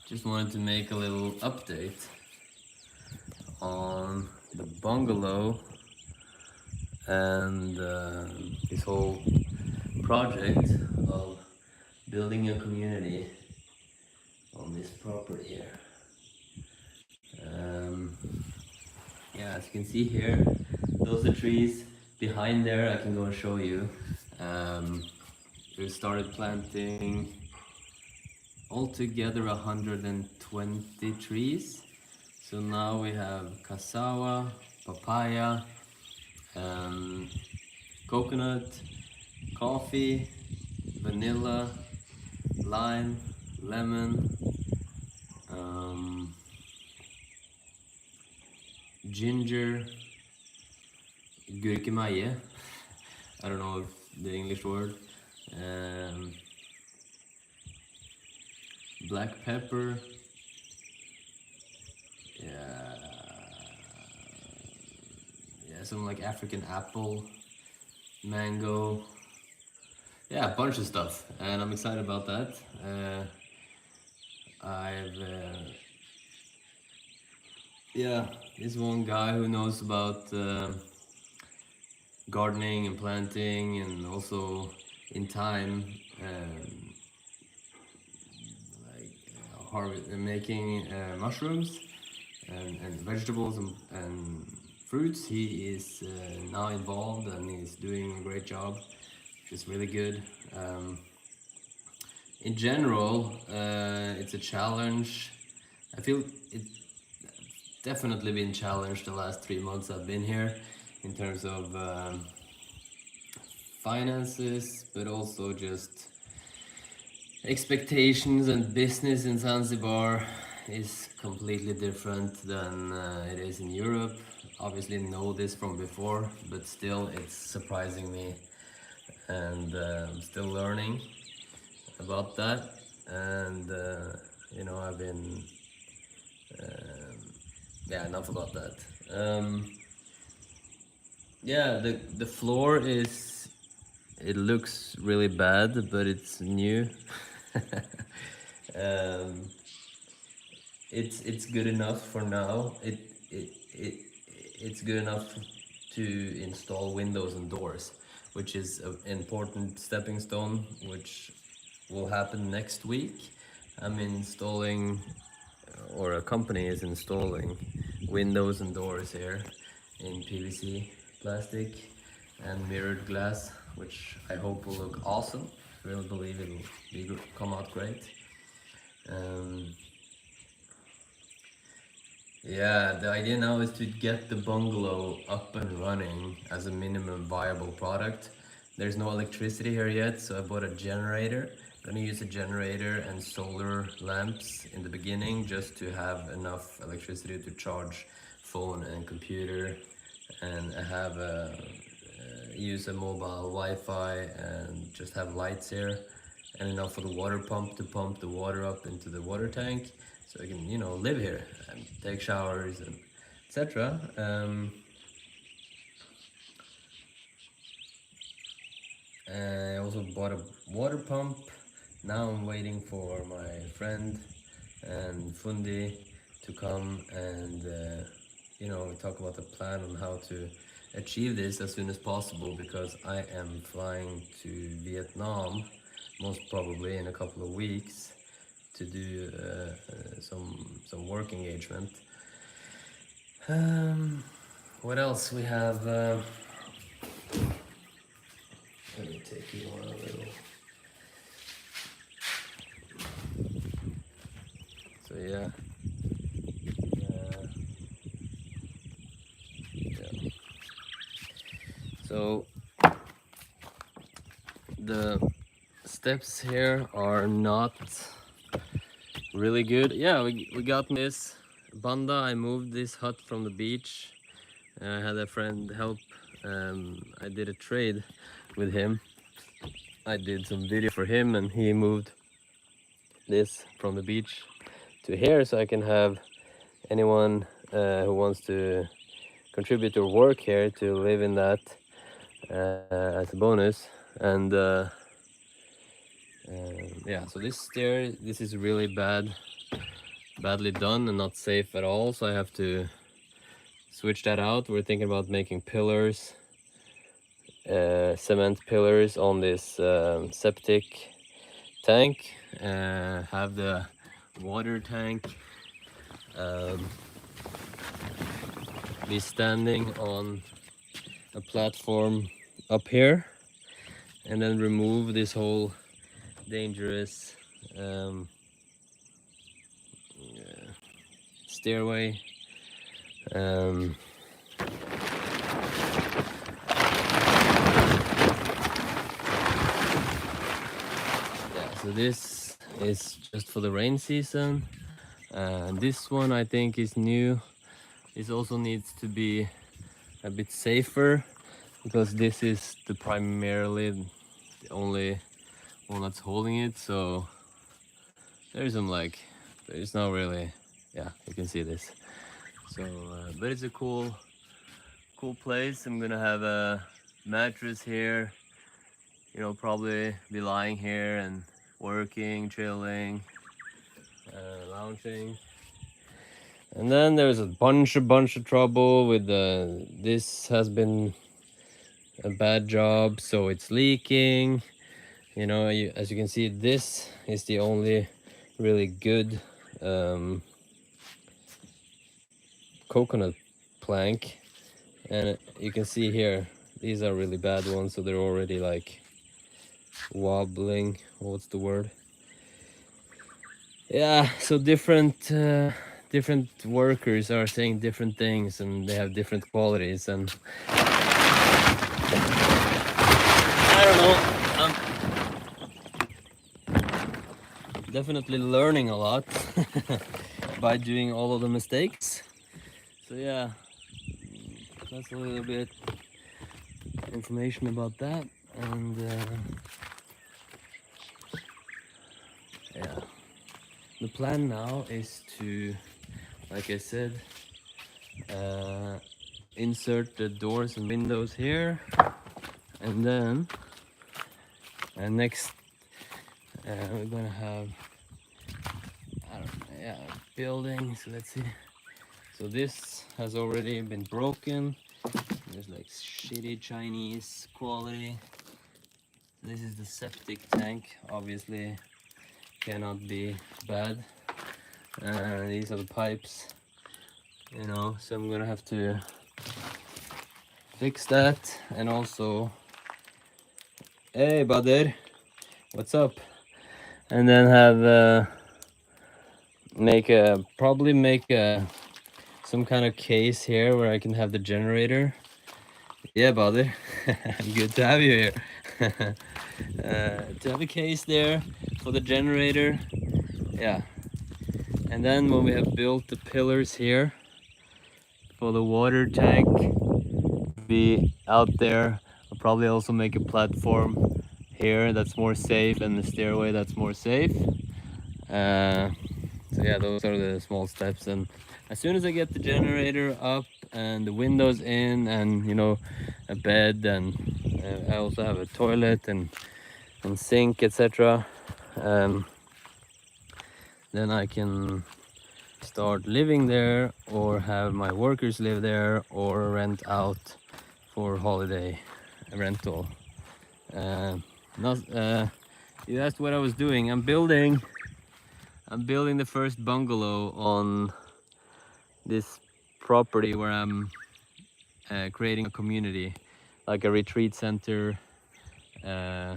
Just wanted to make a little update on the bungalow and this whole project of building a community on this property here. Yeah, as you can see here, those are trees. Behind there, I can go and show you. We started planting altogether 120 trees. So now we have cassava, papaya, coconut, coffee, vanilla, lime, lemon, ginger, gurkemeie. I don't know if the English word. Black pepper. Yeah, some like African apple, mango. Yeah, a bunch of stuff, and I'm excited about that. Yeah, this one guy who knows about gardening and planting, and also in time, making mushrooms and vegetables and fruits. He is now involved and he's doing a great job, which is really good. In general, it's a challenge. I feel it's definitely been challenged the last 3 months I've been here in terms of finances, but also just expectations, and business in Zanzibar is completely different than it is in Europe. Obviously know this from before, but still it's surprising me, and I'm still learning about that. And I've been yeah, enough about that. Yeah, the floor is, it looks really bad, but it's new. um, it's good enough for now. It's good enough to install windows and doors, which is an important stepping stone, which will happen next week. I'm installing, or a company is installing, windows and doors here in PVC plastic and mirrored glass, which I hope will look awesome. I really believe it will come out great. Yeah, the idea now is to get the bungalow up and running as a minimum viable product. There's no electricity here yet, so I bought a generator. I'm gonna use a generator and solar lamps in the beginning just to have enough electricity to charge phone and computer, and use a mobile Wi-Fi and just have lights here, and enough for the water pump to pump the water up into the water tank, so I can, live here and take showers and etc. I also bought a water pump. Now I'm waiting for my friend and Fundi to come and talk about the plan on how to achieve this as soon as possible, because I am flying to Vietnam most probably in a couple of weeks to do some work engagement. What else we have? Let me take you on a little. So yeah. So the steps here are not really good. Yeah, we got this banda. I moved this hut from the beach. I had a friend help. I did a trade with him. I did some video for him, and he moved this from the beach to here, so I can have anyone who wants to contribute or work here to live in that as a bonus. And yeah, so this is really bad. badly done and not safe at all, so I have to switch that out. We're thinking about making pillars, cement pillars on this septic tank, have the water tank be standing on a platform up here, and then remove this whole dangerous stairway. Yeah, so this is just for the rain season. This one I think is new. This also needs to be a bit safer because this is primarily the only one that's holding it. So there's there's not really, yeah, you can see this. So, but it's a cool place. I'm gonna have a mattress here. You know, probably be lying here and working, chilling, lounging. And then there's a bunch of trouble with this has been a bad job, so it's leaking. You know, as you can see, this is the only really good coconut plank, and you can see here these are really bad ones, so they're already like wobbling. What's the word? Yeah, so different workers are saying different things, and they have different qualities, and I don't know. I'm definitely learning a lot by doing all of the mistakes. So yeah, that's a little bit information about that, and yeah, the plan now is to, like I said, insert the doors and windows here, and then next we're gonna have, I don't know, yeah, building. So let's see. So this has already been broken. There's like shitty Chinese quality. This is the septic tank, obviously cannot be bad. These are the pipes, you know, so I'm gonna have to fix that. And also, hey brother, what's up? And then have probably make some kind of case here where I can have the generator. Yeah, brother. Good to have you here. To have a case there for the generator. Yeah. And then when we have built the pillars here for the water tank be out there, I'll probably also make a platform here that's more safe, and the stairway that's more safe. So yeah, those are the small steps, and as soon as I get the generator up and the windows in, and you know, a bed, and I also have a toilet and sink, etc., then I can start living there, or have my workers live there, or rent out for holiday rental. You asked what I was doing. I'm building the first bungalow on this property where I'm creating a community, like a retreat center,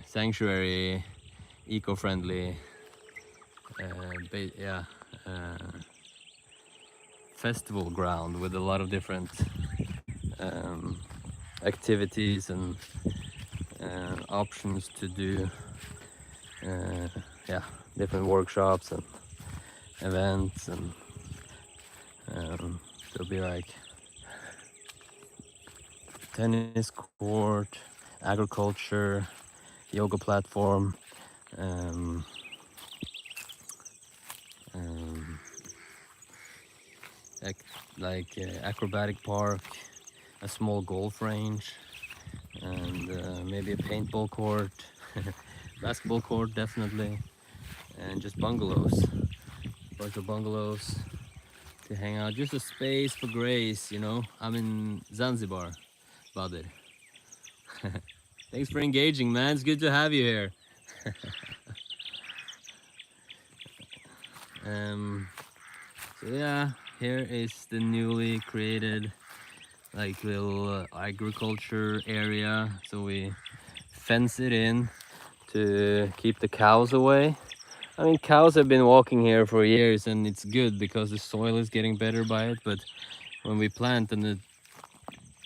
sanctuary, eco-friendly, festival ground with a lot of different activities and options to do, yeah, different workshops and events, and there'll be like tennis court, agriculture, yoga platform, acrobatic park, a small golf range, and maybe a paintball court, basketball court definitely, and just bungalows. bunch of bungalows to hang out. Just a space for grace, you know. I'm in Zanzibar, Badir. Thanks for engaging, man. It's good to have you here. So yeah, here is the newly created like little agriculture area. So we fence it in to keep the cows away. I mean, cows have been walking here for years, and it's good because the soil is getting better by it. But when we plant and the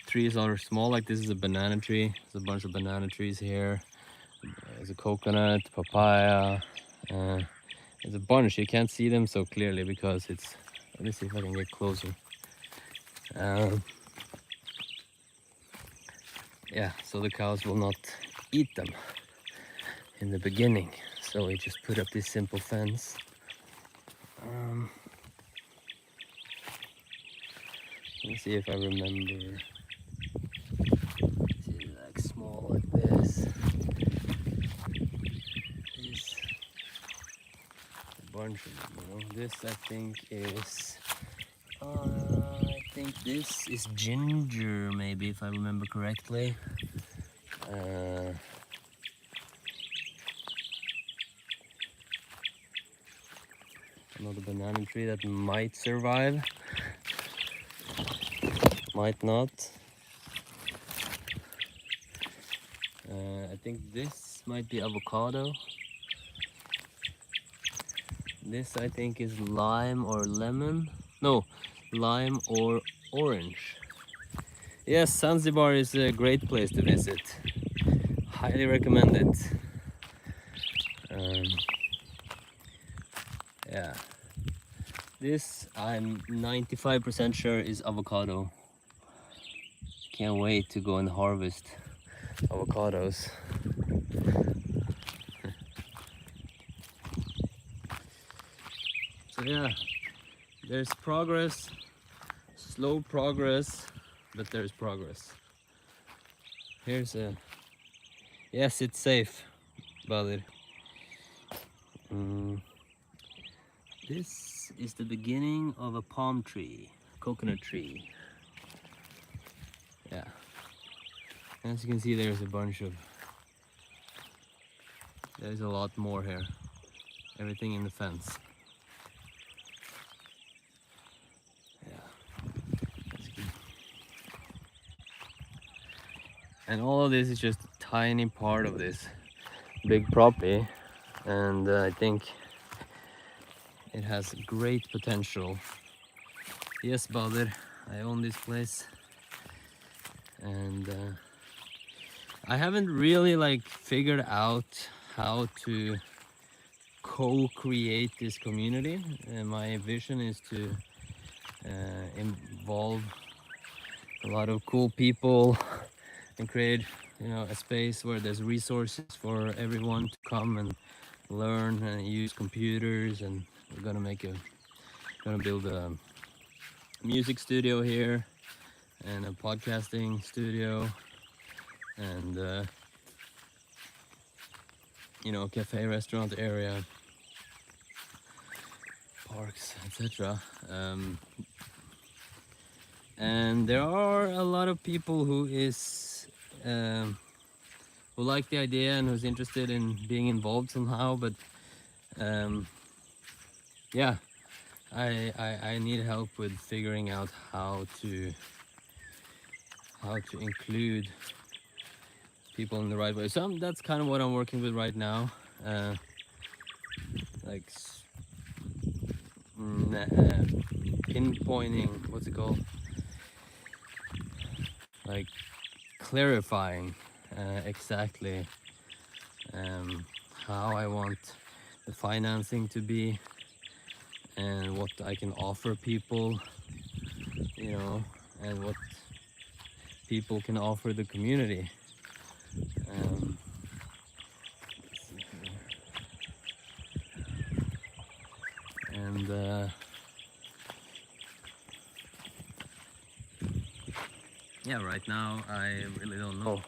trees are small, like this is a banana tree. There's a bunch of banana trees here. There's a coconut, papaya. There's a bunch. You can't see them so clearly because it's. Let me see if I can get closer. Yeah, so the cows will not eat them in the beginning. So we just put up this simple fence. Let me see if I remember. See, like small like this. This a bunch of them, you know. This I think is. I think this is ginger, maybe if I remember correctly. Another banana tree that might survive, might not. I think this might be avocado. This I think is lime or lemon. No, lime or orange. Yes, Zanzibar is a great place to visit. Highly recommend it. Yeah. This I'm 95% sure is avocado. Can't wait to go and harvest avocados. So yeah, there's progress, slow progress, but there's progress. Here's a, yes, it's safe, Badir. This is the beginning of a palm tree, coconut tree. Yeah. As you can see, there's a lot more here. Everything in the fence. Yeah. That's good. And all of this is just a tiny part of this big property. And I think it has great potential. Yes, Badir, I own this place. And I haven't really like figured out how to co-create this community. And my vision is to involve a lot of cool people and create, you know, a space where there's resources for everyone to come and learn and use computers. And we're gonna build a music studio here and a podcasting studio and you know, cafe, restaurant area, parks, etc. And there are a lot of people who like the idea and who's interested in being involved somehow, but yeah, I need help with figuring out how to include people in the right way. So that's kind of what I'm working with right now. Like pinpointing, what's it called? Like clarifying exactly how I want the financing to be and what I can offer people, you know, and what people can offer the community. And yeah, right now I really don't know.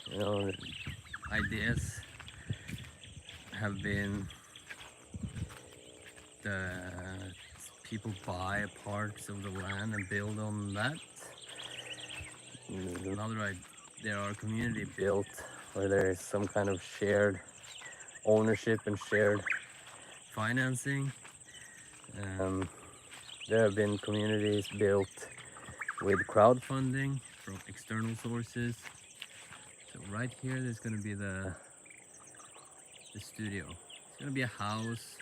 You know, ideas have been people buy parts of the land and build on that. There are community built where there is some kind of shared ownership and shared financing. There have been communities built with crowdfunding from external sources. So right here, there's going to be the studio. It's going to be a house,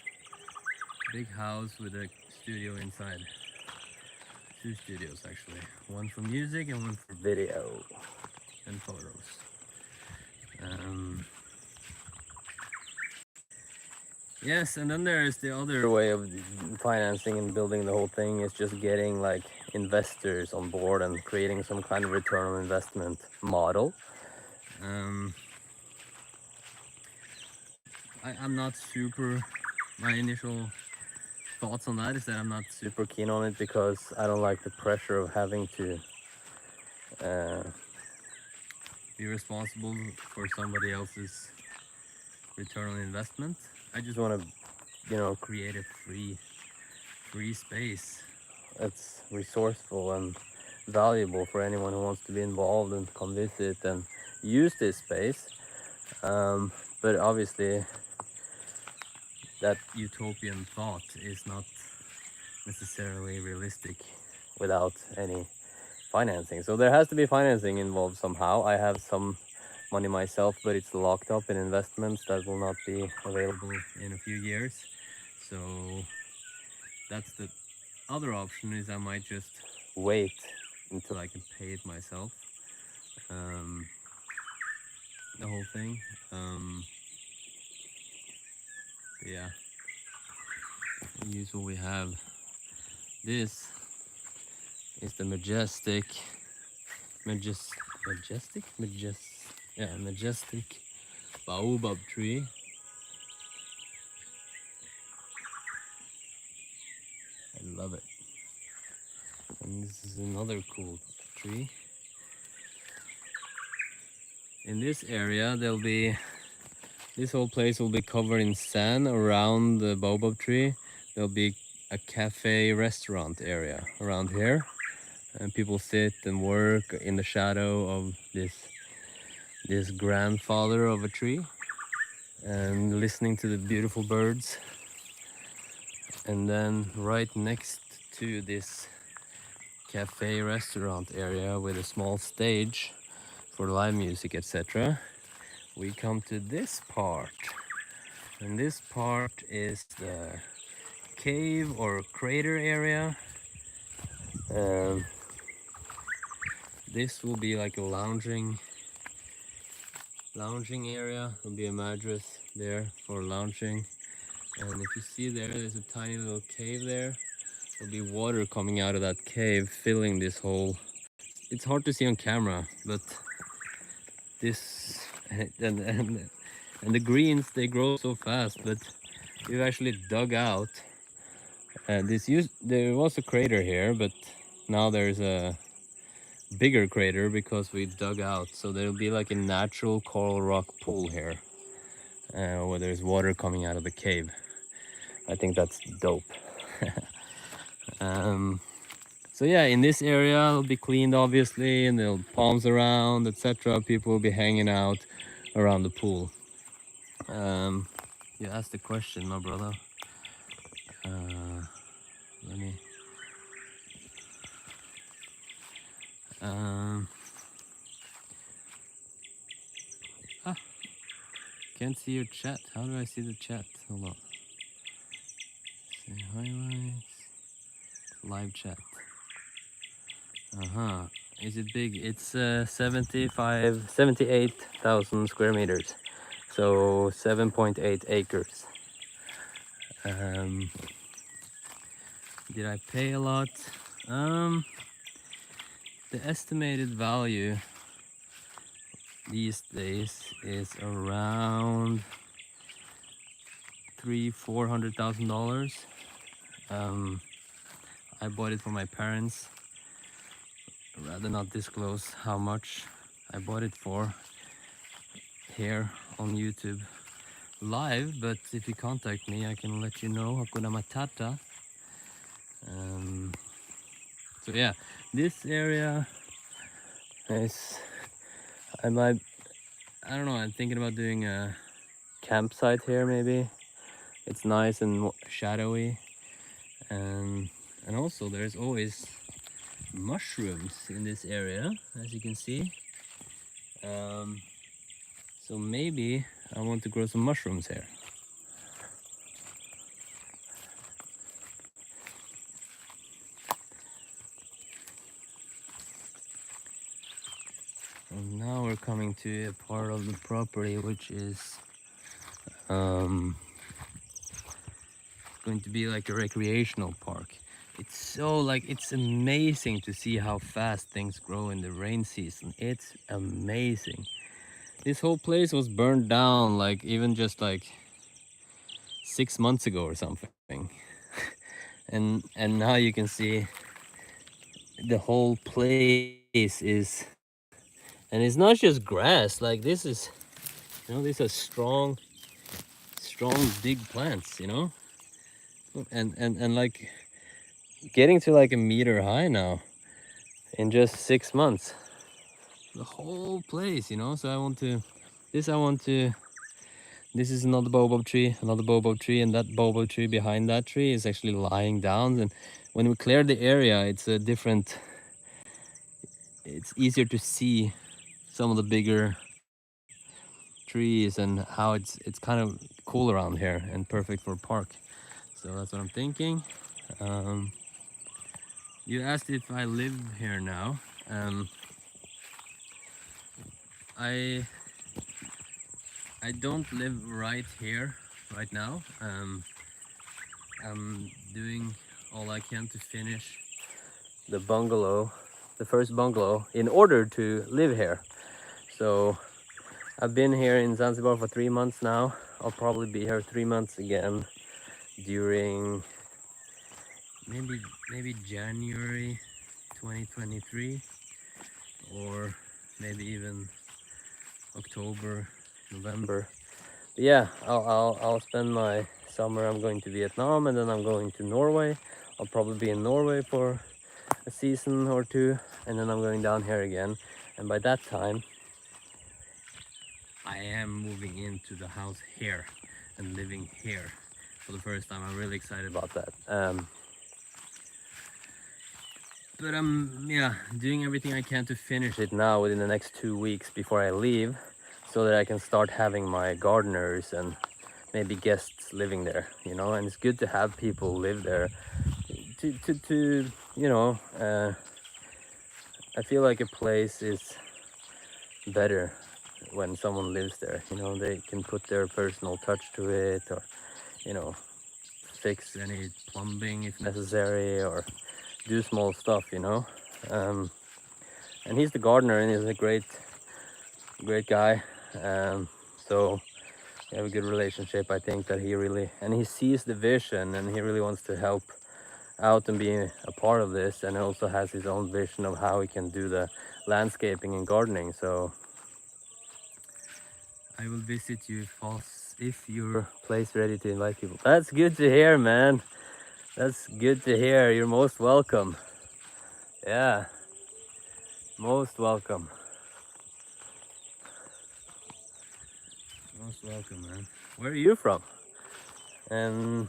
big house with a studio inside. 2 studios actually, one for music and one for video and photos. Yes, and then there is the other way of financing and building the whole thing, is just getting like investors on board and creating some kind of return on investment model. I'm not super, my initial thoughts on that is that I'm not super keen on it because I don't like the pressure of having to be responsible for somebody else's return on investment. I just want to, create a free space that's resourceful and valuable for anyone who wants to be involved and come visit and use this space. But obviously, that utopian thought is not necessarily realistic without any financing. So there has to be financing involved somehow. I have some money myself, but it's locked up in investments that will not be available in a few years. So that's the other option, is I might just wait until I can pay it myself. The whole thing. Yeah, use what we have. This is the majestic baobab tree. I love it. And this is another cool tree. In this area, this whole place will be covered in sand around the baobab tree. There'll be a cafe restaurant area around here, and people sit and work in the shadow of this grandfather of a tree and listening to the beautiful birds. And then right next to this cafe restaurant area with a small stage for live music, etc., we come to this part. And this part is the cave or crater area. This will be like a lounging area. There'll be a mattress there for lounging. And if you see there's a tiny little cave there. There'll be water coming out of that cave, filling this hole. It's hard to see on camera, but this and the greens, they grow so fast. But we've actually dug out. There was a crater here, but now there's a bigger crater because we dug out. So there'll be like a natural coral rock pool here, where there's water coming out of the cave. I think that's dope. So yeah, in this area it'll be cleaned obviously, and there'll palms around, etc. People will be hanging out around the pool. You asked the question, my brother. Let me. Can't see your chat. How do I see the chat? Hold on. See highlights. Live chat. Is it big? It's 78,000 square meters. So 7.8 acres. Did I pay a lot? The estimated value these days is around $400,000. I bought it for my parents. I'd rather not disclose how much I bought it for here on YouTube. live, but if you contact me, I can let you know. Hakuna Matata. So yeah, this area is, I don't know, I'm thinking about doing a campsite here maybe. It's nice and shadowy, and also there's always mushrooms in this area, as you can see. So maybe I want to grow some mushrooms here. And now we're coming to a part of the property which is going to be like a recreational park. It's so like, it's amazing to see how fast things grow in the rain season. It's amazing. This whole place was burned down like even just like 6 months ago or something. and now you can see the whole place is, and it's not just grass, like this is, you know, these are strong big plants, you know, and like getting to like a meter high now in just 6 months, the whole place, you know. So I want to, this is another baobab tree, and that baobab tree behind that tree is actually lying down. And when we clear the area, it's a different, it's easier to see some of the bigger trees and how it's kind of cool around here and perfect for a park. So that's what I'm thinking. You asked if I live here now. I don't live right here right now. I'm doing all I can to finish the bungalow, the first bungalow, in order to live here. So I've been here in Zanzibar for 3 months now. I'll probably be here 3 months again during maybe January 2023, or maybe even October, November. But yeah, I'll spend my summer. I'm going to Vietnam, and then I'm going to Norway. I'll probably be in Norway for a season or two, and then I'm going down here again. And by that time, I am moving into the house here and living here for the first time. I'm really excited about that. But I'm doing everything I can to finish it now within the next 2 weeks before I leave, so that I can start having my gardeners and maybe guests living there, you know. And it's good to have people live there to you know, I feel like a place is better when someone lives there, you know. They can put their personal touch to it, or, you know, fix any plumbing if necessary, or do small stuff, you know. And he's the gardener, and he's a great guy. So we have a good relationship. I think that he really, and he sees the vision, and he really wants to help out and be a part of this, and also has his own vision of how he can do the landscaping and gardening. So I will visit you if your place ready to invite people. That's good to hear, man. That's good to hear. You're most welcome. Yeah, most welcome. Most welcome, man. Where are you from? And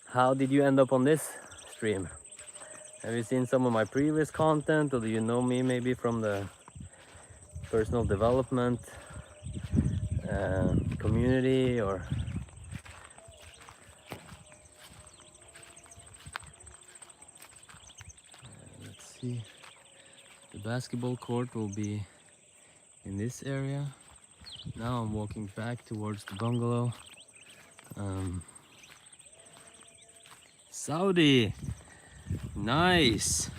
how did you end up on this stream? Have you seen some of my previous content, or do you know me maybe from the personal development community, or let's see. The basketball court will be in this area. Now I'm walking back towards the bungalow. Saudi, nice.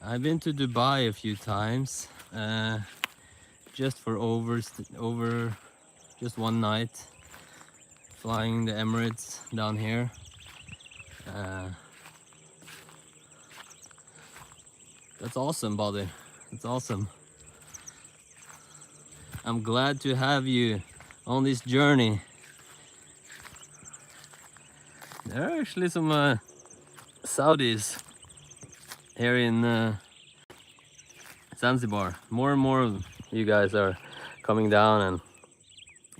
I've been to Dubai a few times, just for over just one night, flying the Emirates down here. That's awesome, buddy. That's awesome. I'm glad to have you on this journey. There are actually some Saudis here in Zanzibar. More and more of you guys are coming down and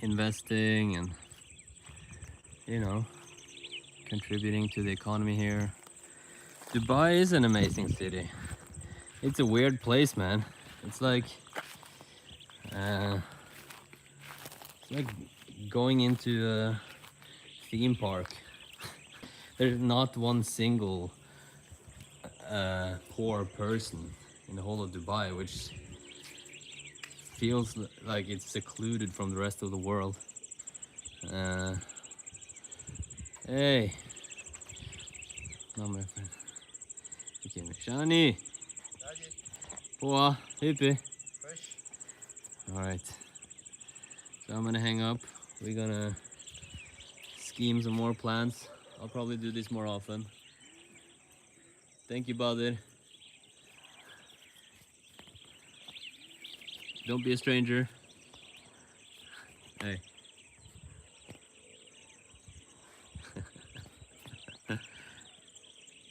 investing and, you know, contributing to the economy here. Dubai is an amazing city. It's a weird place, man. It's like going into a theme park. There's not one single poor person in the whole of Dubai, which feels like it's secluded from the rest of the world. Hey, no, my friend. Okay, Shani. Poa, hippie. All right. So I'm gonna hang up. We're gonna scheme some more plans. I'll probably do this more often. Thank you, Badir. Don't be a stranger. Hey.